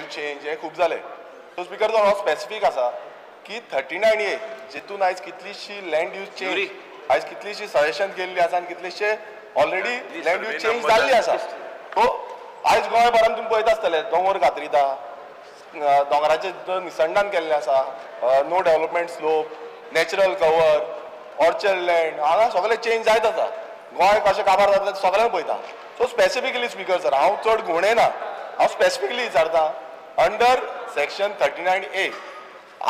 Use change हे खूब जाले. सो स्पीकर हो स्पेसिफीक आसा की 39A जितून आयज कितलीशी लँड यूज चेंज आयज कितलीशी सजेशन केल्ली आसा आनी कितलेशे ऑलरेडी लँड यूज चेंज जाल्ली आसा. सो आयज गोंयभरान तुमी पळयता आसतले दोंगर कातरिता, दोंगराचे निसंडान केल्ले आसा, no development slope, natural cover, orchard land हांगा सगळे चेंज जायत आसा. गोंय कशें काबार जातलें सगळ्यांक पळयता. सो स्पेसिफिकली स्पीकर सर हांव चड घुवणयना, हांव स्पेसिफिकली विचारता अंडर सेक्शन 39A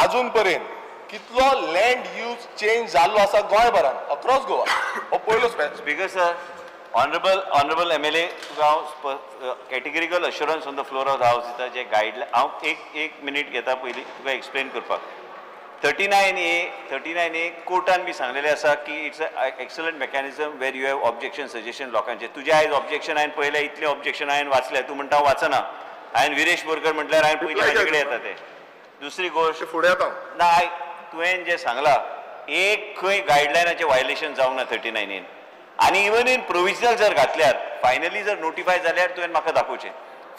अजून पर्यंत कितलो लँड यूज चेंज जाल्लो आसा गोंयभरान अक्रॉस गोवा हो पयलो speaker sir. Honorable MLA, categorical assurance on the floor of the house दिता जे गाइडलाइन हांव एक मिनिट घेता पयली तुका एक्सप्लेन करपाक. 39A कोर्टान बी सांगलेले आसा की it's a excellent mechanism where you have objection suggestion लोकांचे. तुजे आयज ऑब्जेक्शन हांवें पळयलें, इतले ऑब्जेक्शन हांवें वाचले, तूं म्हणटा वाचना. हांवें विरेश बोरकर म्हटल्यार हांवें पयलीं म्हाजे कडेन येता ते. दुसरी गोश्ट फुडें येता ना तुवें जें सांगलां एक खंय गायडलायनाचें वायलेशन जावंक ना 39A आनी इवन इन प्रोविजनल जर घातल्यार फायनली जर नोटिफाय जाल्यार तुवें म्हाका दाखोवचें.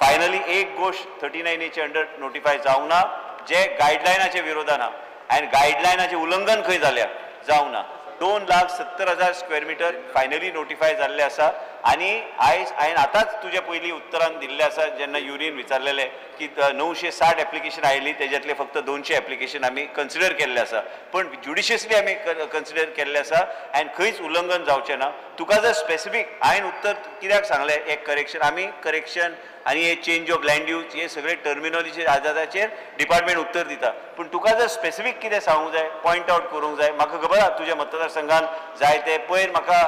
फायनली एक गोश्ट 39A अंडर नोटिफाय जावंक ना जे गायडलायनाच्या विरोधान आहा आनी गायडलायनाचें उल्लंघन खंय जाल्यार जावंक ना. 2,70,000 स्क्वेअर मिटर फायनली नोटिफाय जाल्ले आसा. आनी आयज हांवें आतांच तुज्या पयलीं उत्तरान दिल्लें आसा जेन्ना युरीन विचारलेलें की 960 एप्लिकेशन आयिल्ली तेज्यातले फक्त 200 एप्लिकेशन आमी कन्सिडर केल्ले आसा. पण ज्युडिशियसली आमी कन्सिडर केल्ले आसा आनी खंयच उल्लंघन जावचें ना. तुका जर स्पेसिफीक हांवें उत्तर कित्याक सांगलें एक करेक्शन आमी करेक्शन आनी हे चेंज ऑफ लँड यूज हे सगळे टर्मिनॉलॉजी आधाराचेर डिपार्टमेंट उत्तर दिता. पूण तुका जर स्पेसिफीक कितें सांगूंक जाय पॉयंट आवट करूंक जाय म्हाका खबर आसा तुज्या मतदारसंघान जाय ते पयर म्हाका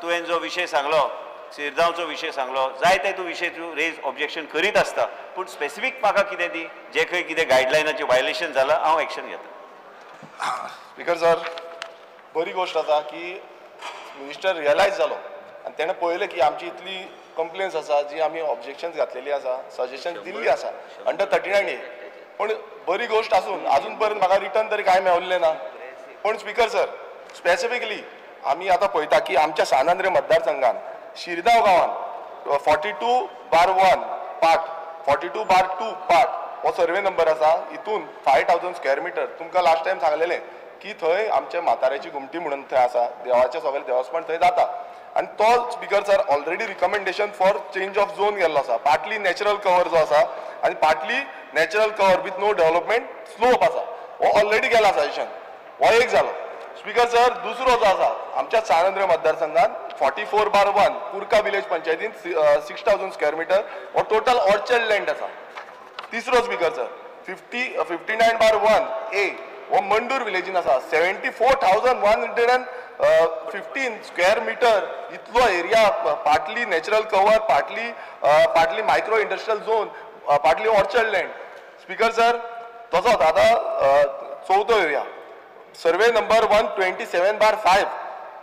तुवें जो विशय सांगलो शिरगांवचो विशय सांगलो जाय ते तूं विशय तूं रेज ऑब्जेक्शन करीत आसता. पूण स्पेसिफीक म्हाका कितें दी जे खंय कितें गायडलायनाचें वायलेशन जालां हांव एक्शन घेता. स्पीकर सर बरी गोश्ट आसा की मिनिस्टर रियलायज जालो आनी तेणें पळयलें की आमची इतली कंप्लेन्स आसा जी आमी ऑब्जेक्शन्स घातलेली आसा सजेशन दिल्ली आसा अंडर 39A. पूण बरी गोश्ट आसून अजून पर्यंत म्हाका रिटर्न तरी कांय मेळिल्लें ना. पूण स्पीकर सर स्पेसिफिकली आमी आतां पळयता की आमच्या सानांद्रे मतदारसंघान शिरगांव गांवान 42/1 पार्ट 42/2 पार्ट हो सर्वे नंबर आसा. हितून 5,000 स्क्वेअर मिटर तुमकां लास्ट टायम सांगलेलें की थंय आमचे म्हाताऱ्याची घुमटी म्हणून थंय आसा देवाचें सगळें देवस्थान थंय जाता. आनी तो speaker sir already recommendation for change of zone गेल्लो आसा. पार्टली नॅचरल कवर जो आसा आनी partly natural cover with no development slope आसा हो ऑलरेडी गेला सजेशन. हो एक जालो. स्पीकर सर दुसरो जो आसा आमच्या सानंद्र मतदारसंघात 44/1 कुर्का विलेज पंचायतीन 6,000 स्क्वेअर मिटर हो टोटल ऑर्चर्ड लँड आसा. तिसरो स्पीकर सर 59/1A हो मंडूर विलेजीन आसा 74,115 स्क्वेअर मिटर इतलो area partly natural cover partly micro industrial zone partly orchard land. Speaker sir तसोच आतां चवथो एरिया सर्वे नंबर 127/5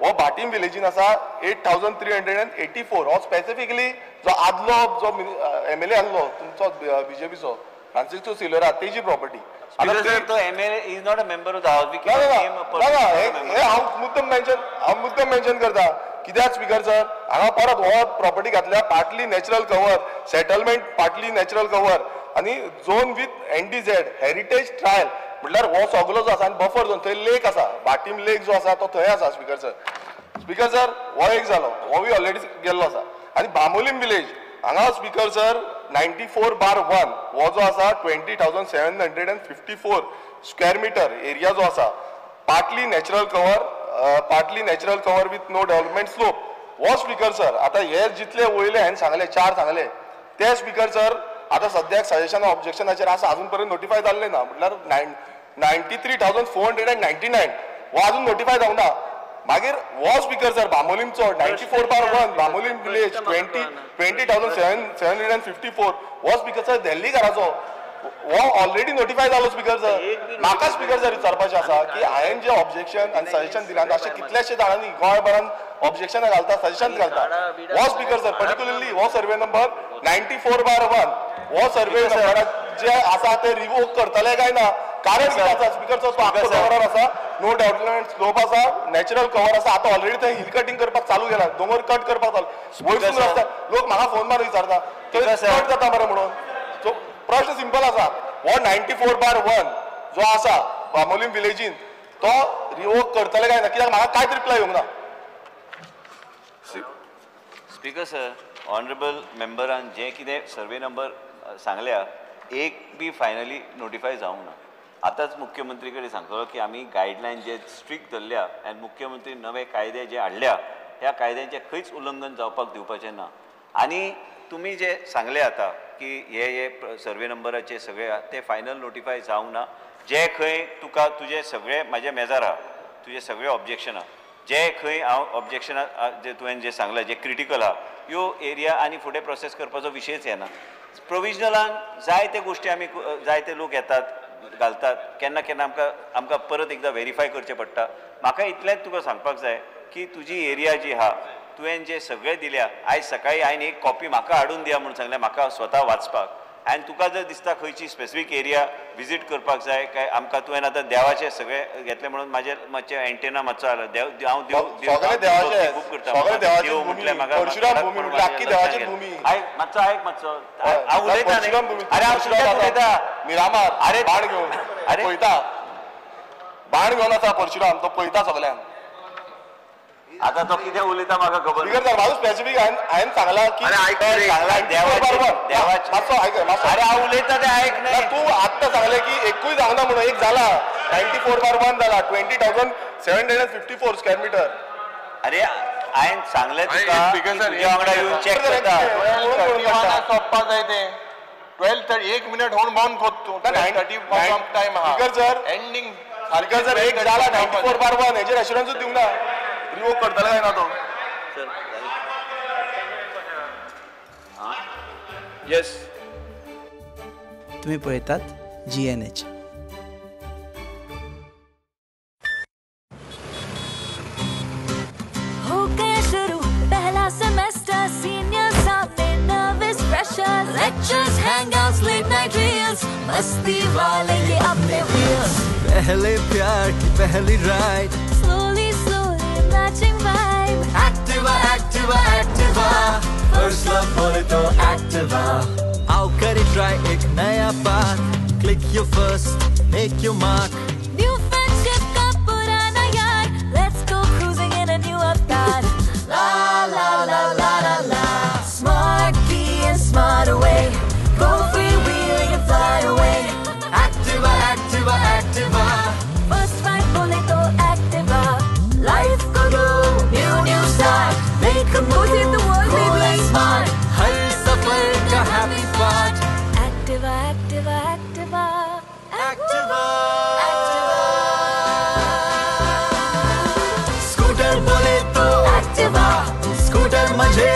हो भाटीम विलेजीन आसा 8,384 हो स्पेसिफिकली जो आदलो जो MLA आहलो तुमचो BJPचो फ्रांसिस्को सिल्वेरा तेजी प्रॉपर्टी. तो MLA is not a member of the house. हांव मुद्दम मेन्शन करता कित्याक स्पीकर सर हांगा परत हो प्रॉपर्टी घातल्या partly natural cover settlement partly natural cover आनी zone with NDZ heritage trail म्हटल्यार हो सगळो जो आसा आनी बफर झोन थंय लेक आसा भाटीम लेक जो आसा तो थंय आसा. स्पीकर सर हो एक जालो हो बी ऑलरेडी गेल्लो आसा. आनी बांबोलीम विलेज हांगा स्पीकर सर 94/1 हो जो आसा 20,754 स्क्वेअर मिटर एरिया जो आसा partly natural cover with no development slope हो स्पीकर सर आतां हे जितले वयले हांवें सांगले 4 सांगले ते स्पीकर सर आतां सद्याक सजेशन ऑब्जेक्शनाचेर आसा अजून पर्यंत नोटिफाय जाल्ले ना. म्हटल्यार 93,499 हो अजून नोटिफाय जावंक ना. मागीर हो स्पीकर सर बांबोलीमचो 94/1 बांबोलीम विलेज 20,754 हो स्पीकर सर दिल्ली घराचो हो ऑलरेडी नोटिफाय जालो. स्पीकर सर म्हाका स्पीकर सर विचारपाचें आसा की हांवें जे ऑब्जेक्शन आनी सजेशन दिलां अशें कितलेशे जाणांनी गोंयभरान ऑब्जेक्शन घालता सजेशन घालता. हो स्पीकर सर पर्टिक्युलरली हो सर्वे नंबर 94/1 हो सर्वे नंबर जे आसा ते रिवोक करतले काय ना कारण कितें आसा स्पीकर सर तो आख्खो कवर आसा नो डेव्हलपमेंट स्लोप आसा नॅचरल कवर आसा. आतां ऑलरेडी थंय हिल कटिंग करपाक चालू केला दोंगर कट करपाक चालू वयसून रस्ता लोक म्हाका फोन मारून विचारता कट जाता मरे म्हणून. सो प्रश्न सिंपल आसा 94/1 जो आसा बांबोलीम विलेजीन तो रिवोक करतले काय ना, कित्याक म्हाका कांयच रिप्लाय येवंक ना. स्पीकर सर, ऑनरेबल मेंबरान जे कितें सर्वे नंबर सांगल्या एक बी फायनली नोटिफाय जावंक ना. आतांच मुख्यमंत्री कडेन सांगतलो की आमी गायडलायन जे स्ट्रिक्ट धरल्या आनी मुख्यमंत्री नवे कायदे जे हाडल्या त्या कायद्यांचें खंयच उल्लंघन जावपाक दिवपाचें ना. आनी तुमी जे सांगले आता की हे सर्वे नंबराचे सगळे ते फायनल नोटिफाय जावंक ना. जे खंय तुका तुजे सगळे म्हाजे मेजार आहा, तुजे सगळे ऑब्जेक्शन आहा, जे खंय हांव ऑब्जेक्शना जे तुवें जे सांगलां जे क्रिटिकल आहा ह्यो एरिया आनी फुडें प्रोसेस करपाचो विशयच येना. प्रोविजनलान जायते गोश्टी आमी जायते लोक येतात घालतात, केन्ना केन्ना आमकां परत एकदां व्हेरीफाय करचें पडटा. म्हाका इतलेंच तुका सांगपाक जाय की तुजी एरिया जी आहा तुवें जे सगळें दिल्या, आयज सकाळीं हांवें एक कॉपी म्हाका हाडून दिया म्हणून सांगलें म्हाका स्वता वाचपाक. आनी तुका जर दिसता खंयची स्पेसिफीक एरिया विजीट करपाक जाय काय आमकां तुवें आतां देवाचे सगळें घेतलें म्हणून मातशें एंटेना मातसो हांव सगळे देवाचे बूक करता. सगळे देवाची देव भूमी, म्हटल्यार म्हाका परशुराम भूमी म्हटल्यार आख्खी देवाची भूमी. आयक मातसो हांव उलयता न्ही. परशुराम भूमी अरे हांव सुद्दां उलयता. मिरामार अरे बाण घेवन अरे पळयता, बाण घेवन आसा परशुराम तो पळयता सगळ्यांक. आता तो कितें उलयता म्हाका खबर ना. बिगर सर म्हाजो स्पेसिफीक हांवें सांगला की सांगला देवाचे मातसो आयक मातसो. अरे हांव उलयता तें आयक ना न्ही. तूं आत्तां सांगलें की एकूय जावना म्हणून एक जाला 94/1 जाला 20,754 स्क्वेअर मीटर. अरे हांवें सांगलें तुका तुज्या वांगडा येवन चॅक करता. सोंपपाक जाय तें 12:30 1 मिनट होऊन बावन कोत्तू 12:30 टाइम आहा. बिगर सर एंडिंग बिगर सर एक जाला 94/1 हेजेर एश्युरन्सूच दिवंक ना. रिवोक करतले काय ना तो. येस तुम्ही पळयतात GNH. हो गया शुरू पहला सेमेस्टर, सीनियर सामने nervous freshers, lectures hangouts late night reels, मस्ती वाले ये अपने व्हील्स, पहले प्यार की पहली ride, slowly slowly matching vibe, Activa Activa Activa, first love बोले तो Activa, आओ करें try एक नया path, click your first, make your mark, new friendship का पुराना यार, let's go cruising in a new Avatar, la la la la la la, smart key and smart away, go freewheeling and fly away, Activa Activa Activa, first ride बोले तो Activa, life को दो new start, make a move in the world, cool and smart, हर सफर का happy part, Activa Activa Activa Activa, scooter बोले तो Activa scooter मजे